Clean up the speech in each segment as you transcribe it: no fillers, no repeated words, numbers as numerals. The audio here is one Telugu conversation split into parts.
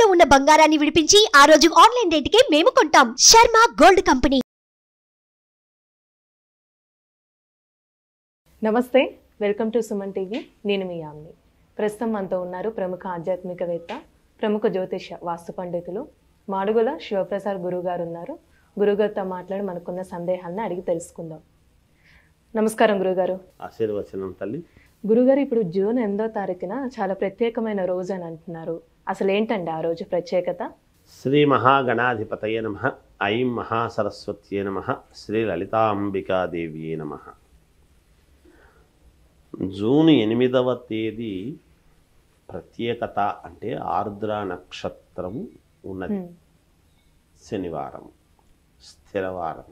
తాకట్టులో ఉన్న బంగారాన్ని విడిపించి ఆ రోజు ఆన్లైన్ రేటుకే మేము కొంటాం. Sharma gold company. నమస్తే, వెల్కమ్ టు సుమన్ టీవీ. నేను మీ యామిని. ప్రస్తుతం మనతో ఉన్నారు ప్రముఖ ఆధ్యాత్మికవేత్త, ప్రముఖ జ్యోతిష వాస్తు పండితులు మాడుగుల శివప్రసాద్ గురువు గారు ఉన్నారు. గురుగారితో మాట్లాడి మనకున్న సందేహాలను అడిగి తెలుసుకుందాం. నమస్కారం గురుగారు. ఆశీర్వచనం తల్లి. గురుగారు, ఇప్పుడు జూన్ 8వ తారీఖున చాలా ప్రత్యేకమైన రోజు అని అంటున్నారు. అసలు ఏంటండి ఆ రోజు ప్రత్యేకత? శ్రీ మహాగణాధిపతయ నమః. ఐం మహాసరస్వత్యే నమః. శ్రీ లలితాంబికాదేవియే నమః. జూన్ 8వ తేదీ ప్రత్యేకత అంటే ఆర్ద్ర నక్షత్రము ఉన్నది. శనివారం, స్థిరవారం.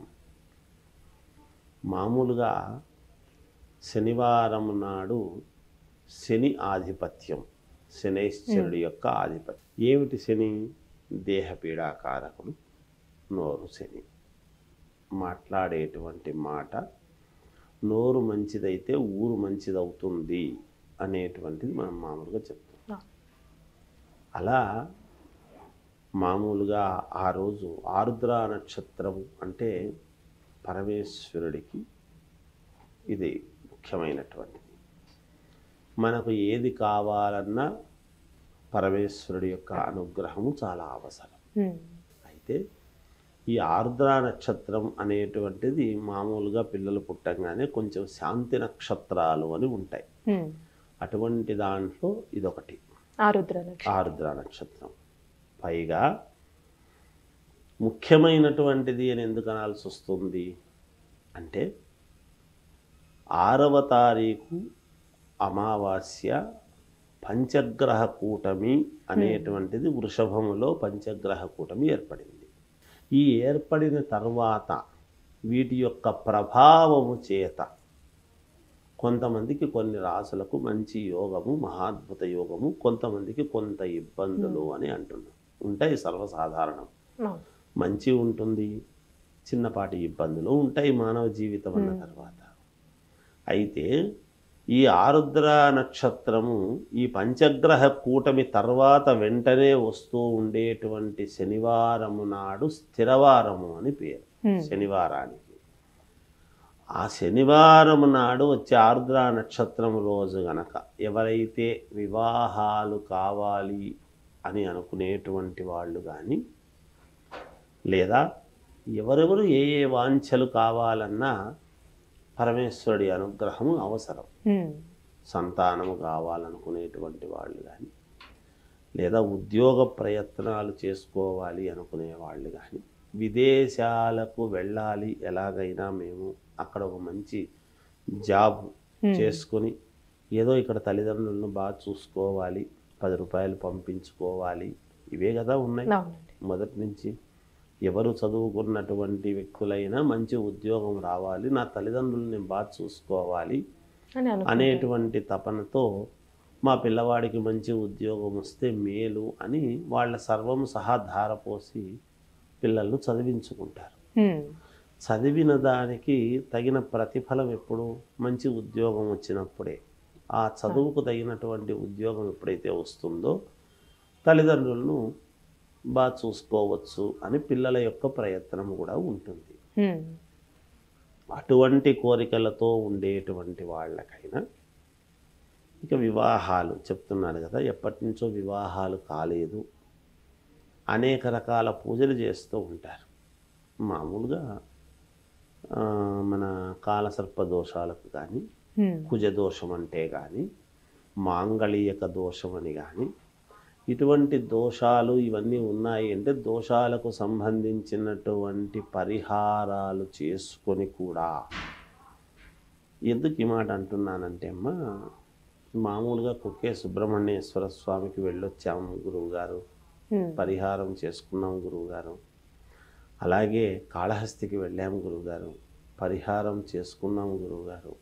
మామూలుగా శనివారం నాడు శని ఆధిపత్యం, శనైశ్చరుడి యొక్క ఆధిపత్యం. ఏమిటి శని? దేహపీడాకారకుడు, నోరు శని. మాట్లాడేటువంటి మాట నోరు మంచిదైతే ఊరు మంచిదవుతుంది అనేటువంటిది మనం మామూలుగా చెప్తాం. అలా మామూలుగా ఆ రోజు ఆరుద్ర నక్షత్రము అంటే పరమేశ్వరుడికి ఇది ముఖ్యమైనటువంటిది. మనకు ఏది కావాలన్నా పరమేశ్వరుడి యొక్క అనుగ్రహము చాలా అవసరం. అయితే ఈ ఆర్ద్ర నక్షత్రం అనేటువంటిది మామూలుగా పిల్లలు పుట్టంగానే కొంచెం శాంతి నక్షత్రాలు అని ఉంటాయి. అటువంటి దాంట్లో ఇదొకటి ఆరుద్ర నక్షత్రం. పైగా ముఖ్యమైనటువంటిది అని ఎందుకు అనాల్సి వస్తుంది అంటే 6వ తారీఖు అమావాస్య పంచగ్రహ కూటమి అనేటువంటిది వృషభములో పంచగ్రహ కూటమి ఏర్పడింది. ఈ ఏర్పడిన తర్వాత వీటి యొక్క ప్రభావము చేత కొంతమందికి కొన్ని రాసులకు మంచి యోగము, మహాద్భుత యోగము, కొంతమందికి కొంత ఇబ్బందులు అని అంటున్నాం. ఉంటాయి, సర్వసాధారణం. మంచి ఉంటుంది, చిన్నపాటి ఇబ్బందులు ఉంటాయి మానవ జీవితం అన్న తర్వాత. అయితే ఈ ఆరుద్ర నక్షత్రము ఈ పంచగ్రహ కూటమి తర్వాత వెంటనే వస్తూ ఉండేటువంటి శనివారము నాడు స్థిరవారము అని పేరు శనివారానికి. ఆ శనివారము నాడు వచ్చే ఆరుద్ర నక్షత్రం రోజు గనక ఎవరైతే వివాహాలు కావాలి అని అనుకునేటువంటి వాళ్ళు కానీ, లేదా ఎవరెవరు ఏ ఏ వాంఛలు కావాలన్నా పరమేశ్వరుడి అనుగ్రహము అవసరం. సంతానము కావాలనుకునేటువంటి వాళ్ళు కానీ, లేదా ఉద్యోగ ప్రయత్నాలు చేసుకోవాలి అనుకునే వాళ్ళు కానీ, విదేశాలకు వెళ్ళాలి ఎలాగైనా మేము అక్కడ ఒక మంచి జాబ్ చేసుకొని ఏదో ఇక్కడ తల్లిదండ్రులను బాగా చూసుకోవాలి, 10 రూపాయలు పంపించుకోవాలి, ఇవే కదా ఉన్నాయి మొదటి నుంచి. ఎవరు చదువుకున్నటువంటి వ్యక్తులైనా మంచి ఉద్యోగం రావాలి, నా తల్లిదండ్రులను బాగా చూసుకోవాలి అనేటువంటి తపనతో మా పిల్లవాడికి మంచి ఉద్యోగం వస్తే మేలు అని వాళ్ళ సర్వం సహా ధారపోసి పిల్లలను చదివించుకుంటారు. చదివిన దానికి తగిన ప్రతిఫలం ఎప్పుడు? మంచి ఉద్యోగం వచ్చినప్పుడే. ఆ చదువుకు తగినటువంటి ఉద్యోగం ఎప్పుడైతే వస్తుందో తల్లిదండ్రులను బాగా చూసుకోవచ్చు అని పిల్లల యొక్క ప్రయత్నం కూడా ఉంటుంది. అటువంటి కోరికలతో ఉండేటువంటి వాళ్ళకైనా ఇక వివాహాలు చెప్తున్నాను కదా, ఎప్పటి నుంచో వివాహాలు కాలేదు, అనేక రకాల పూజలు చేస్తూ ఉంటారు. మామూలుగా మన కాలసర్ప దోషాలకు కానీ, కుజదోషం అంటే కానీ, మాంగళీయక దోషం అని కానీ, ఇటువంటి దోషాలు ఇవన్నీ ఉన్నాయి అంటే దోషాలకు సంబంధించినటువంటి పరిహారాలు చేసుకొని కూడా. ఎందుకు ఈ మాట అంటున్నానంటే అమ్మా, మామూలుగా కుక్కే సుబ్రహ్మణ్యేశ్వర స్వామికి వెళ్ళొచ్చాము గురువుగారు, పరిహారం చేసుకున్నాము గురువుగారు. అలాగే కాళహస్తికి వెళ్ళాము గురువుగారు, పరిహారం చేసుకున్నాము గురువుగారు,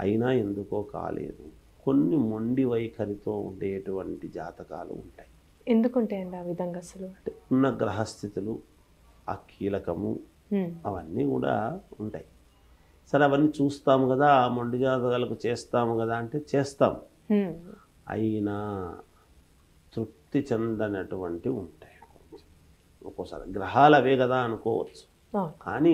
అయినా ఎందుకో కాలేదు. కొన్ని మొండి వైఖరితో ఉండేటువంటి జాతకాలు ఉంటాయి. ఎందుకుంటాయండి ఆ విధంగా? అసలు ఉన్న గ్రహస్థితులు, ఆ కీలకము, అవన్నీ కూడా ఉంటాయి. సరే, అవన్నీ చూస్తాము కదా, ఆ మొండి జాతకాలకు చేస్తాము కదా అంటే చేస్తాం. అయినా తృప్తి తృప్తి చెందనటువంటివి ఉంటాయి. ఒక్కోసారి గ్రహాలు అవే కదా అనుకోవచ్చు, కానీ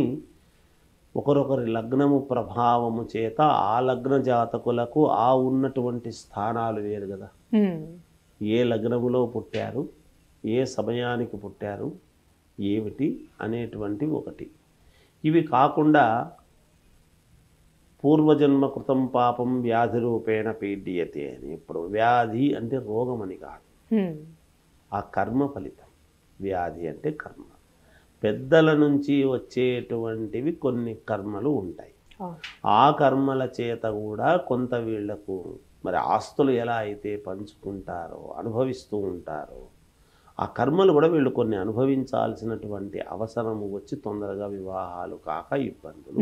ఒకరొకరి లగ్నము ప్రభావము చేత ఆ లగ్న జాతకులకు ఆ ఉన్నటువంటి స్థానాలు వేరు కదా. ఏ లగ్నములో పుట్టారు, ఏ సమయానికి పుట్టారు, ఏమిటి అనేటువంటివి ఒకటి. ఇవి కాకుండా పూర్వజన్మ కృతం పాపం వ్యాధి రూపేణ పీడ్యతే అని. ఇప్పుడు వ్యాధి అంటే రోగం అని కాదు, ఆ కర్మ ఫలితం. వ్యాధి అంటే కర్మ. పెద్దల నుంచి వచ్చేటువంటివి కొన్ని కర్మలు ఉంటాయి. ఆ కర్మల చేత కూడా కొంత వీళ్లకు మరి ఆస్తులు ఎలా అయితే పంచుకుంటారో, అనుభవిస్తూ ఉంటారో, ఆ కర్మలు కూడా వీళ్ళు కొన్ని అనుభవించాల్సినటువంటి అవసరము వచ్చి తొందరగా వివాహాలు కాక ఇబ్బందులు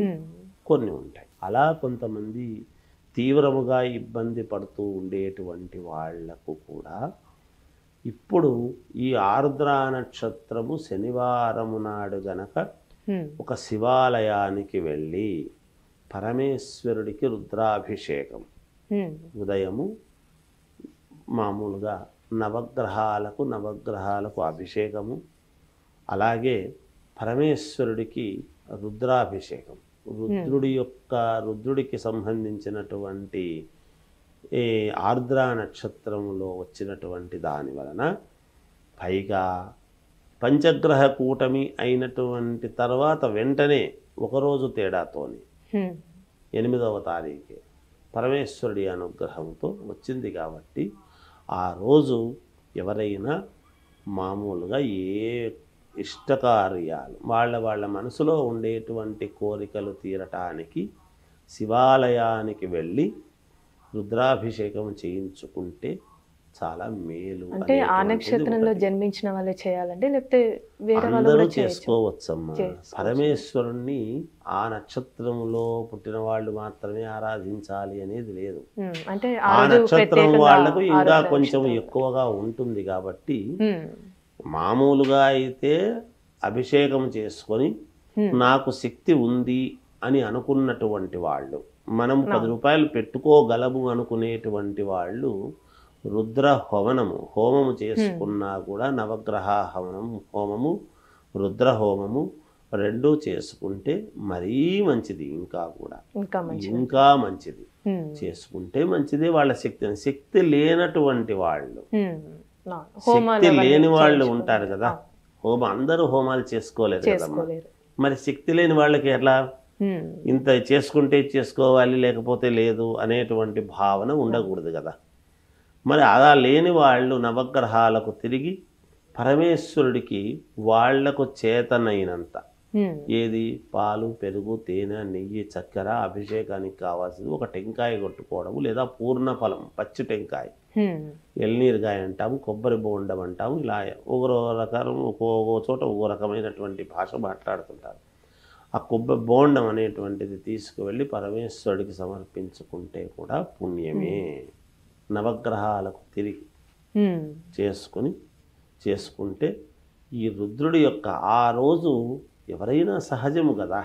కొన్ని ఉంటాయి. అలా కొంతమంది తీవ్రముగా ఇబ్బంది పడుతూ ఉండేటువంటి వాళ్లకు కూడా ఇప్పుడు ఈ ఆర్ద్ర నక్షత్రము శనివారము నాడు గనక ఒక శివాలయానికి వెళ్ళి పరమేశ్వరుడికి రుద్రాభిషేకం, ఉదయము మామూలుగా నవగ్రహాలకు అభిషేకము, అలాగే పరమేశ్వరుడికి రుద్రాభిషేకం, రుద్రుడికి సంబంధించినటువంటి ఈ ఆర్ద్ర నక్షత్రంలో వచ్చినటువంటి దాని వలన, పైగా పంచగ్రహ కూటమి అయినటువంటి తర్వాత వెంటనే ఒకరోజు తేడాతోని 8వ తారీఖే పరమేశ్వరుడి అనుగ్రహంతో వచ్చింది కాబట్టి ఆ రోజు ఎవరైనా మామూలుగా ఏ ఇష్టకార్యాలు వాళ్ళ మనసులో ఉండేటువంటి కోరికలు తీరటానికి శివాలయానికి వెళ్ళి రుద్రాభిషేకం చేయించుకుంటే చాలా మేలు. అంటే ఆ నక్షత్రంలో జన్మించిన వాళ్ళే చేయాలంటే లేకపోతే వేరే వాళ్ళు అందరూ చేసుకోవచ్చమ్మా. పరమేశ్వరుణ్ణి ఆ నక్షత్రంలో పుట్టిన వాళ్ళు మాత్రమే ఆరాధించాలి అనేది లేదు. అంటే ఆ నక్షత్రం వాళ్లకు ఇంకా కొంచెం ఎక్కువగా ఉంటుంది కాబట్టి మామూలుగా అయితే అభిషేకం చేసుకొని నాకు శక్తి ఉంది అని అనుకున్నటువంటి వాళ్ళు, మనం 10 రూపాయలు పెట్టుకోగలము అనుకునేటువంటి వాళ్ళు రుద్ర హోమము చేసుకున్నా కూడా నవగ్రహ హోమము రుద్ర హోమము రెండూ చేసుకుంటే మరీ మంచిది. ఇంకా మంచిది చేసుకుంటే మంచిదే. వాళ్ళ శక్తి లేనటువంటి వాళ్ళు, శక్తి లేని వాళ్ళు ఉంటారు కదా, అందరూ హోమాలు చేసుకోలేరు కదమ్మా. మరి శక్తి లేని వాళ్ళకి ఎట్లా ఇంత చేసుకుంటే చేసుకోవాలి లేకపోతే లేదు అనేటువంటి భావన ఉండకూడదు కదా. మరి అలా లేని వాళ్ళు నవగ్రహాలకు తిరిగి పరమేశ్వరుడికి వాళ్లకు చేతనైనంత ఏది పాలు, పెరుగు, తేనె, నెయ్యి, చక్కెర అభిషేకానికి కావాల్సింది ఒక టెంకాయ కొట్టుకోవడము, లేదా పూర్ణ ఫలం పచ్చి టెంకాయ, ఎల్నీరుగాయ అంటాము, కొబ్బరి బోండం అంటాము. ఇలా ఒక్కో రకం ఒక్కో చోట ఒక్కో రకమైనటువంటి భాష మాట్లాడుతుంటారు. ఆ కొబ్బరి బోండం అనేటువంటిది తీసుకువెళ్ళి పరమేశ్వరుడికి సమర్పించుకుంటే కూడా పుణ్యమే. నవగ్రహాలకు తిరిగి చేసుకుంటే ఈ రుద్రుడి యొక్క ఆ రోజు ఎవరైనా సహజము కదా.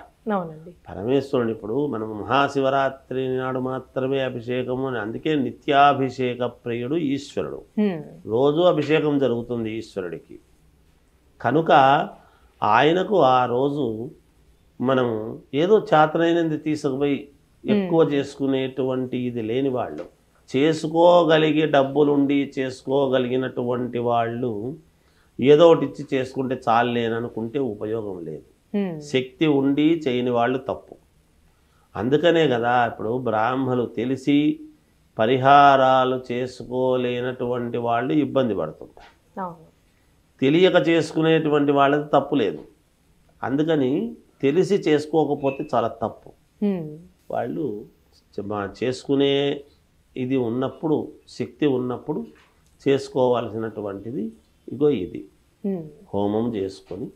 పరమేశ్వరుని ఇప్పుడు మనం మహాశివరాత్రి నాడు మాత్రమే అభిషేకము అని, అందుకే నిత్యాభిషేక ప్రియుడు ఈశ్వరుడు. రోజు అభిషేకం జరుగుతుంది ఈశ్వరుడికి. కనుక ఆయనకు ఆ రోజు మనం ఏదో చేతనైనది తీసుకుపోయి ఎక్కువ చేసుకునేటువంటి ఇది లేని వాళ్ళు, చేసుకోగలిగే డబ్బులుండి చేసుకోగలిగినటువంటి వాళ్ళు ఏదో ఒకటి ఇచ్చి చేసుకుంటే చాలు లేననుకుంటే ఉపయోగం లేదు. శక్తి ఉండి చేయని వాళ్ళు తప్పు. అందుకనే కదా ఇప్పుడు బ్రాహ్మలు తెలిసి పరిహారాలు చేసుకోలేనటువంటి వాళ్ళు ఇబ్బంది పడుతుంటారు. తెలియక చేసుకునేటువంటి వాళ్ళది తప్పు లేదు. అందుకని తెలిసి చేసుకోకపోతే చాలా తప్పు. వాళ్ళు చేసుకునే ఇది ఉన్నప్పుడు, శక్తి ఉన్నప్పుడు చేసుకోవాల్సినటువంటిది ఇగో ఇది హోమం చేసుకొని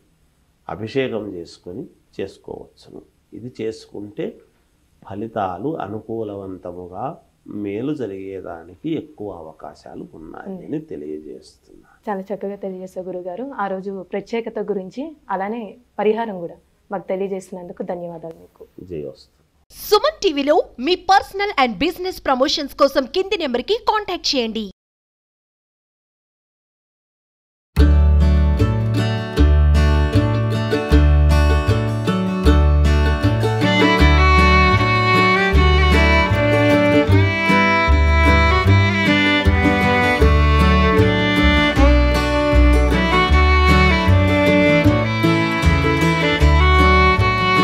అభిషేకం చేసుకొని చేసుకోవచ్చును. ఇది చేసుకుంటే ఫలితాలు అనుకూలవంతముగా మేలు జరిగేదానికి ఎక్కువ అవకాశాలు ఉన్నాయని తెలియజేస్తున్నారు. చాలా చక్కగా తెలియజేశారు గురుగారు. ఆ రోజు ప్రత్యేకత గురించి అలానే పరిహారం కూడా మాకు తెలియజేసినందుకు ధన్యవాదాలు మీకు. జయోస్తు. సుమన్ టీవీలో మీ పర్సనల్ అండ్ బిజినెస్ ప్రమోషన్స్ కోసం కింది నెంబర్కి కాంటాక్ట్ చేయండి.